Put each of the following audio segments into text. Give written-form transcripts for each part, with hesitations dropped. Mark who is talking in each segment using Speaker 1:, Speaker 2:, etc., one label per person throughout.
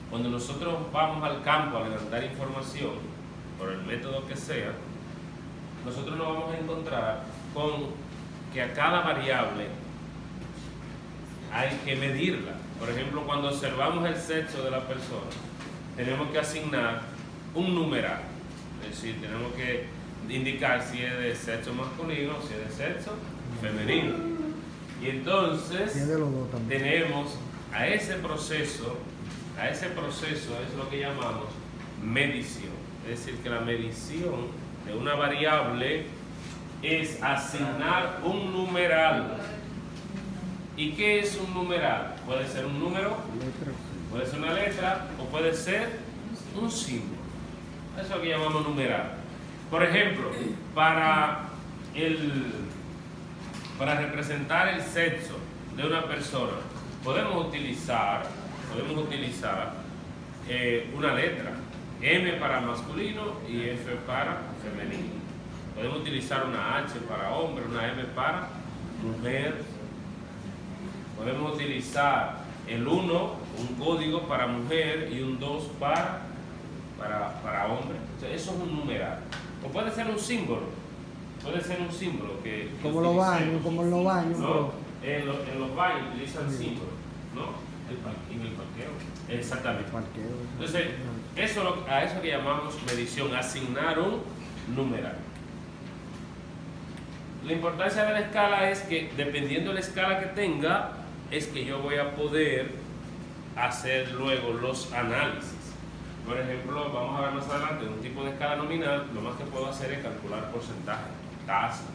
Speaker 1: Cuando nosotros vamos al campo a levantar información, por el método que sea, nosotros nos vamos a encontrar con que a cada variable hay que medirla. Por ejemplo, cuando observamos el sexo de la persona, tenemos que asignar un numeral. Es decir, tenemos que indicar si es de sexo masculino o si es de sexo femenino. Y entonces tenemos a ese proceso es lo que llamamos medición. Es decir, que la medición de una variable es asignar un numeral. ¿Y qué es un numeral? Puede ser un número, puede ser una letra o puede ser un símbolo. Eso es lo que llamamos numeral. Por ejemplo, para representar el sexo de una persona, podemos utilizar una letra, M para masculino y F para femenino. Podemos utilizar una H para hombre, una M para mujer. Podemos utilizar el 1, un código para mujer, y un 2 para hombre. Entonces, eso es un numeral. O puede ser un símbolo. Puede ser un símbolo que
Speaker 2: como los baños,
Speaker 1: ¿no? En los baños utilizan símbolos, ¿no? En el parqueo. Exactamente. Entonces, a eso que llamamos medición, asignar un numeral. La importancia de la escala es que, dependiendo de la escala que tenga, es que yo voy a poder hacer luego los análisis. Por ejemplo, vamos a ver más adelante un tipo de escala nominal. Lo más que puedo hacer es calcular porcentaje, tasa,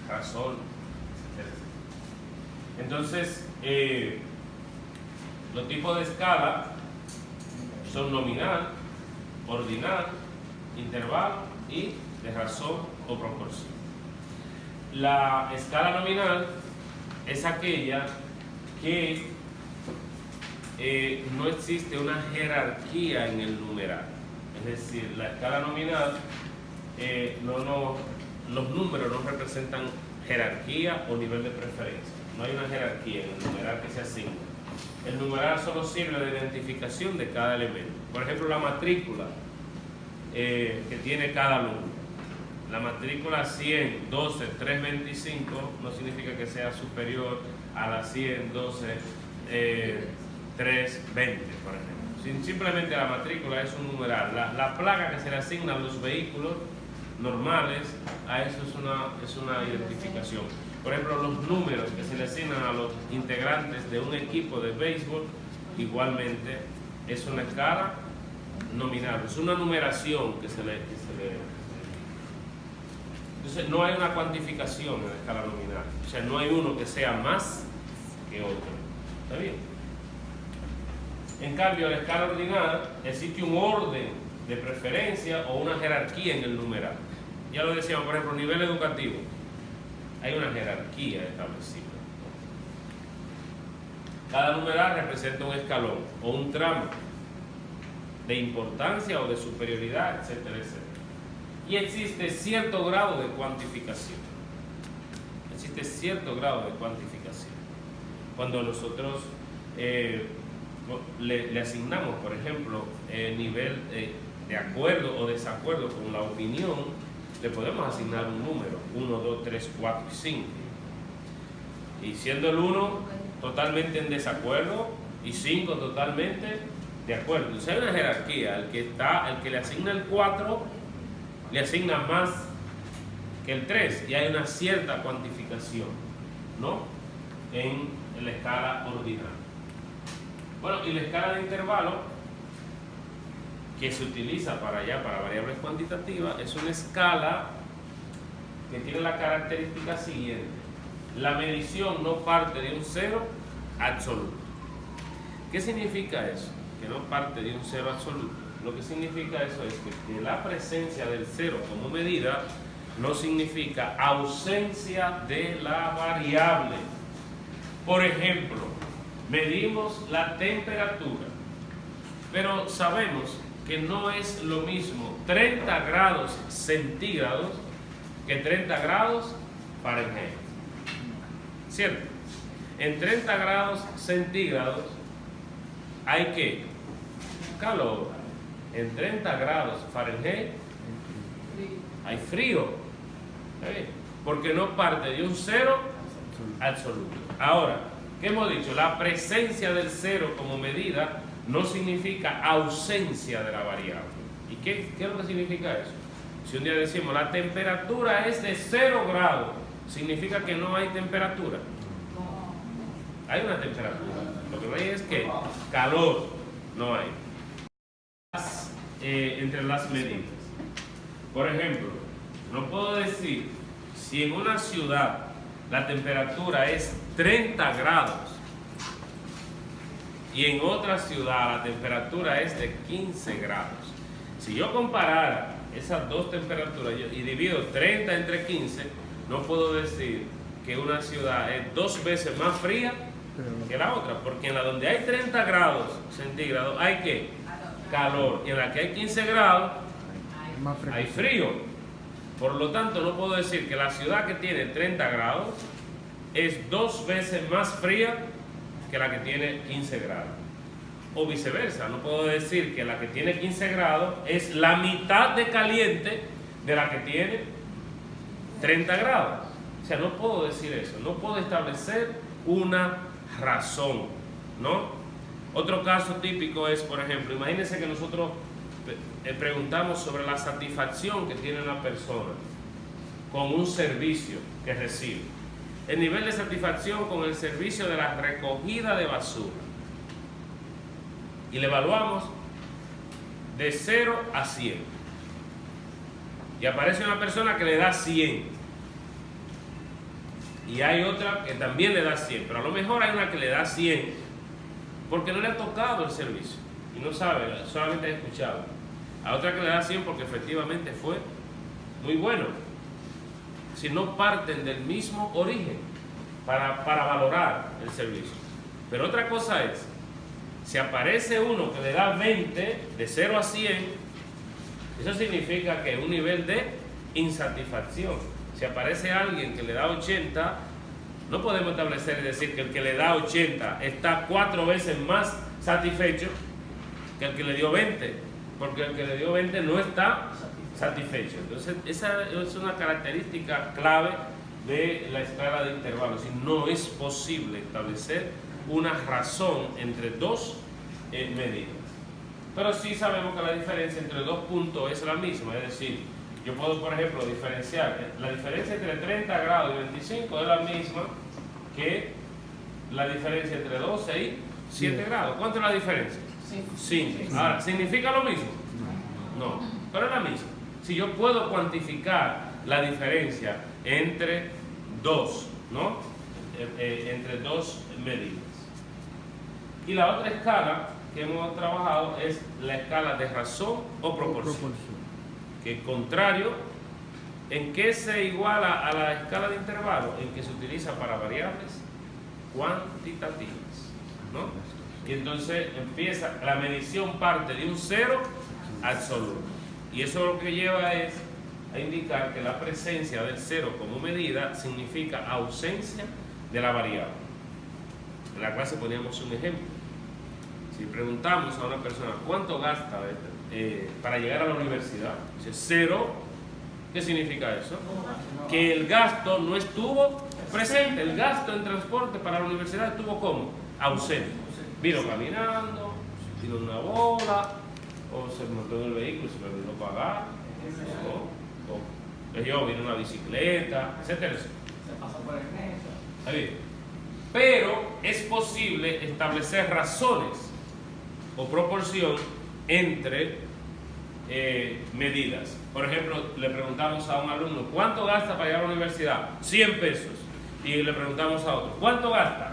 Speaker 1: razón, etc. Entonces, los tipos de escala son nominal, ordinal, intervalo y de razón o proporción. La escala nominal es aquella que no existe una jerarquía en el numeral. Es decir, la escala nominal, los números no representan jerarquía o nivel de preferencia. No hay una jerarquía en el numeral que se asigna. El numeral solo sirve de identificación de cada elemento. Por ejemplo, la matrícula que tiene cada alumno. La matrícula 100, 12, 325 no significa que sea superior a la 100, 12, 320, por ejemplo. Simplemente la matrícula es un numeral. La placa que se le asigna a los vehículos normales, a eso es una identificación. Por ejemplo, los números que se le asignan a los integrantes de un equipo de béisbol, igualmente es una escala nominal, es una numeración que se le Entonces no hay una cuantificación en la escala nominal, o sea, no hay uno que sea más que otro. ¿Está bien? En cambio, en la escala ordinal existe un orden de preferencia o una jerarquía en el numeral. Ya lo decíamos, por ejemplo, nivel educativo. Hay una jerarquía establecida. Cada numeral representa un escalón o un tramo de importancia o de superioridad, etcétera, etcétera. Y existe cierto grado de cuantificación. Existe cierto grado de cuantificación. Cuando nosotros le asignamos, por ejemplo, nivel de acuerdo o desacuerdo con la opinión, le podemos asignar un número, 1, 2, 3, 4 y 5. Y siendo el 1 totalmente en desacuerdo y 5 totalmente de acuerdo. Entonces hay una jerarquía. El que le asigna el 4 le asigna más que el 3 y hay una cierta cuantificación, ¿no? En la escala ordinal. Bueno, y la escala de intervalo que se utiliza para variables cuantitativas es una escala que tiene la característica siguiente: la medición no parte de un cero absoluto. ¿Qué significa eso? Que no parte de un cero absoluto. Lo que significa eso es que la presencia del cero como medida no significa ausencia de la variable. Por ejemplo, medimos la temperatura, pero sabemos que no es lo mismo 30 grados centígrados que 30 grados Fahrenheit. ¿Cierto? En 30 grados centígrados hay que calor. En 30 grados Fahrenheit hay frío. ¿Sí? Porque no parte de un cero absoluto. Ahora, ¿qué hemos dicho? La presencia del cero como medida no significa ausencia de la variable. ¿Y qué es lo que significa eso? Si un día decimos la temperatura es de 0 grados, ¿significa que no hay temperatura? Hay una temperatura. Lo que no hay es que calor no hay. Entre las medidas. Por ejemplo, no puedo decir si en una ciudad la temperatura es 30 grados y en otra ciudad la temperatura es de 15 grados. Si yo comparara esas dos temperaturas y divido 30 entre 15, no puedo decir que una ciudad es 2 veces más fría que la otra, porque en la donde hay 30 grados centígrados hay que calor, y en la que hay 15 grados hay frío. Por lo tanto, no puedo decir que la ciudad que tiene 30 grados es 2 veces más fría que la que tiene 15 grados. O viceversa, no puedo decir que la que tiene 15 grados es la mitad de caliente de la que tiene 30 grados. O sea, no puedo decir eso, no puedo establecer una razón, ¿no? Otro caso típico es, por ejemplo, imagínense que nosotros preguntamos sobre la satisfacción que tiene una persona con un servicio que recibe. El nivel de satisfacción con el servicio de la recogida de basura. Y le evaluamos de 0 a 100. Y aparece una persona que le da 100. Y hay otra que también le da 100. Pero a lo mejor hay una que le da 100 porque no le ha tocado el servicio. Y no sabe, solamente ha escuchado. A otra que le da 100 porque efectivamente fue muy bueno. Si no parten del mismo origen para valorar el servicio. Pero otra cosa es, si aparece uno que le da 20, de 0 a 100, eso significa que un nivel de insatisfacción. Si aparece alguien que le da 80, no podemos establecer y decir que el que le da 80 está 4 veces más satisfecho que el que le dio 20, porque el que le dio 20 no está satisfecho. Entonces, esa es una característica clave de la escala de intervalos. Y no es posible establecer una razón entre dos medidas. Pero sí sabemos que la diferencia entre dos puntos es la misma, es decir, yo puedo, por ejemplo, diferenciar, la diferencia entre 30 grados y 25 es la misma que la diferencia entre 12 y 7 grados. ¿Cuánto es la diferencia? 5. Ahora, ¿significa lo mismo? No, pero es la misma. Si yo puedo cuantificar la diferencia entre dos, ¿no? Entre dos medidas. Y la otra escala que hemos trabajado es la escala de razón o proporción. Que contrario, ¿en qué se iguala a la escala de intervalo? En que se utiliza para variables cuantitativas, ¿no? Y entonces empieza, la medición parte de un cero absoluto. Y eso lo que lleva es a indicar que la presencia del cero como medida significa ausencia de la variable. En la clase poníamos un ejemplo. Si preguntamos a una persona cuánto gasta para llegar a la universidad, dice 0, ¿qué significa eso? Que el gasto no estuvo presente, el gasto en transporte para la universidad estuvo como ausente. Vino caminando, tiró una bola, o se montó en el vehículo y se le olvidó pagar, o yo vino una bicicleta, etcétera.
Speaker 2: Se pasó por el metro.
Speaker 1: Pero es posible establecer razones o proporción entre medidas. Por ejemplo, le preguntamos a un alumno ¿cuánto gasta para llegar a la universidad? 100 pesos. Y le preguntamos a otro ¿cuánto gasta?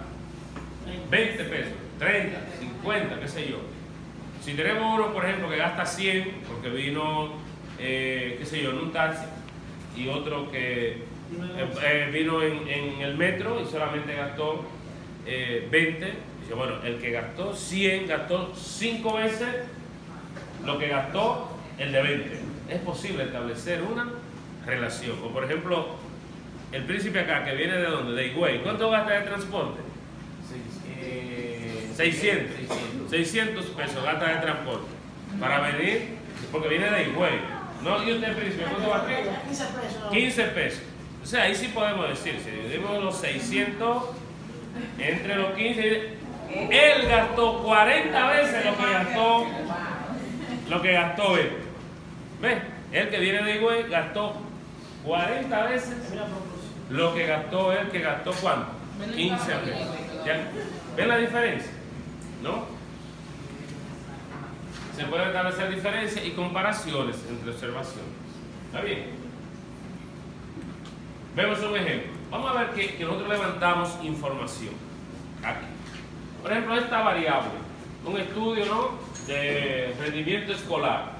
Speaker 1: 20 pesos, 30, 50, qué sé yo. Si tenemos uno, por ejemplo, que gasta 100 porque vino, qué sé yo, en un taxi, y otro que vino en el metro y solamente gastó 20, dice, bueno, el que gastó 100 gastó 5 veces lo que gastó el de 20. Es posible establecer una relación. O por ejemplo, el príncipe acá, que viene de ¿dónde? De Higüey. ¿Cuánto gasta de transporte? 6 600 pesos gasta de transporte para venir, porque viene de Higüey. No, y usted, príncipe, ¿cuánto va a tener?
Speaker 2: 15 pesos.
Speaker 1: 15 pesos. O sea, ahí sí podemos decir, si dividimos los 600 entre los 15, él gastó 40 veces lo que gastó él. ¿Ves? Él que viene de Higüey gastó 40 veces lo que gastó él, que gastó ¿cuánto? 15 pesos. ¿Ya? ¿Ven la diferencia? ¿No? Se puede establecer diferencias y comparaciones entre observaciones. ¿Está bien? Vemos un ejemplo. Vamos a ver que nosotros levantamos información aquí. Por ejemplo, esta variable, un estudio, ¿no?, de rendimiento escolar.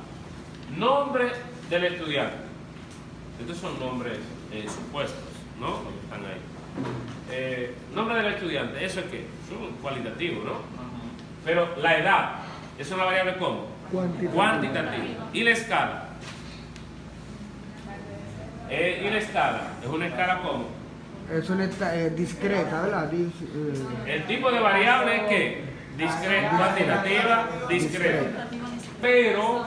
Speaker 1: Nombre del estudiante. Estos son nombres supuestos, ¿no?, los que están ahí. Nombre del estudiante, ¿eso es qué? Es un cualitativo, ¿no? Pero la edad, ¿es una variable cómo? Cuantitativa. ¿Y la escala? ¿Y la escala? ¿Es una escala cómo?
Speaker 3: Es una discreta, ¿verdad?
Speaker 1: El tipo de variable es que discreta, cuantitativa, discreta. Pero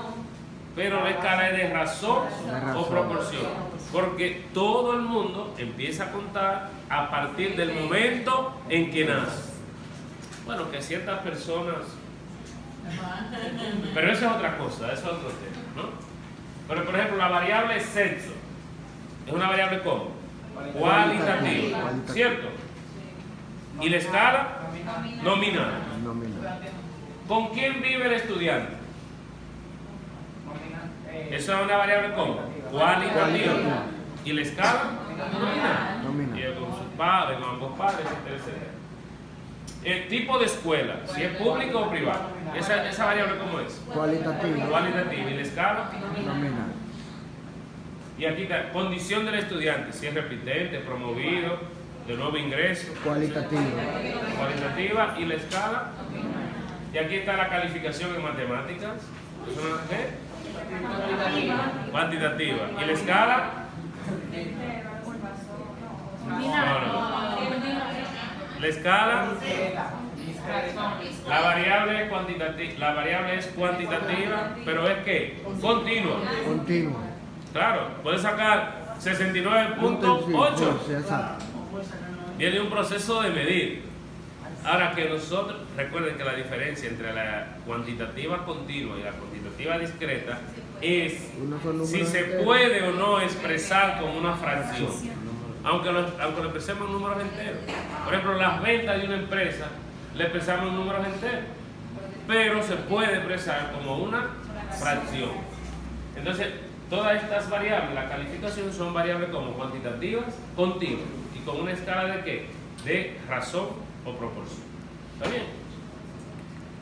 Speaker 1: la escala es de razón o proporción. Porque todo el mundo empieza a contar a partir del momento en que nace. Bueno, que ciertas personas... Pero eso es otra cosa, eso es otro tema, ¿no? Pero por ejemplo, la variable sexo es una variable ¿cómo? Cualitativa, ¿cierto? Y la escala nominal. ¿Con quién vive el estudiante? Esa es una variable ¿cómo? Cualitativa. ¿Y la escala? Nominal. Y con sus padres, con ambos padres, etcétera, etcétera. El tipo de escuela, si es público o privado. Esa variable ¿cómo es?
Speaker 3: Cualitativa.
Speaker 1: Cualitativa. ¿Y la escala?
Speaker 3: Nominal.
Speaker 1: Y aquí está, condición del estudiante, si es repitente, promovido, de nuevo ingreso.
Speaker 3: Cualitativa.
Speaker 1: Cualitativa. ¿Y la escala? Y aquí está la calificación en matemáticas. ¿Es una qué? Cuantitativa. ¿Y la escala? No. La escala, la variable es cuantitativa, pero es que continua.
Speaker 3: Continua.
Speaker 1: Claro, puede sacar 69.8.
Speaker 3: Exacto.
Speaker 1: Viene un proceso de medir. Ahora que nosotros, recuerden que la diferencia entre la cuantitativa continua y la cuantitativa discreta es si se puede o no expresar como una fracción. Aunque lo expresemos en números enteros. Por ejemplo, las ventas de una empresa le expresamos en números enteros, pero se puede expresar como una fracción. Entonces, todas estas variables, la calificación, son variables como cuantitativas, continuas, y con una escala de ¿qué? De razón o proporción. ¿Está bien?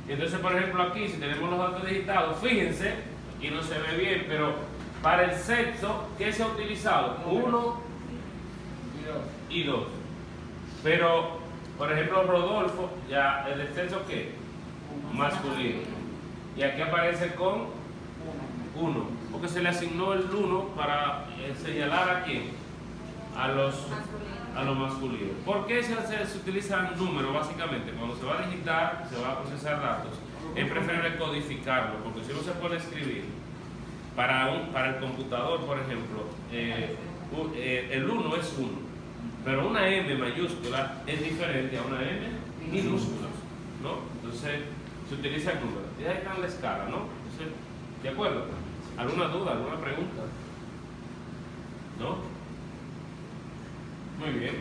Speaker 1: Y entonces, por ejemplo, aquí, si tenemos los datos digitados, fíjense, aquí no se ve bien, pero para el sexo, ¿qué se ha utilizado? 1 y 2. Pero, por ejemplo, Rodolfo, ya el de sexo ¿qué? Masculino. Y aquí aparece con 1, porque se le asignó el 1 para señalar a quién, a los masculinos. ¿Por qué se utilizan números? Básicamente, cuando se va a digitar, se va a procesar datos, es preferible codificarlo, porque si no se puede escribir para el computador, por ejemplo, el 1 es 1, pero una M mayúscula es diferente a una M minúscula, ¿no? Entonces se utiliza el número. Y ahí está en la escala, ¿no? Entonces, ¿de acuerdo? ¿Alguna duda, alguna pregunta? ¿No? Muy bien.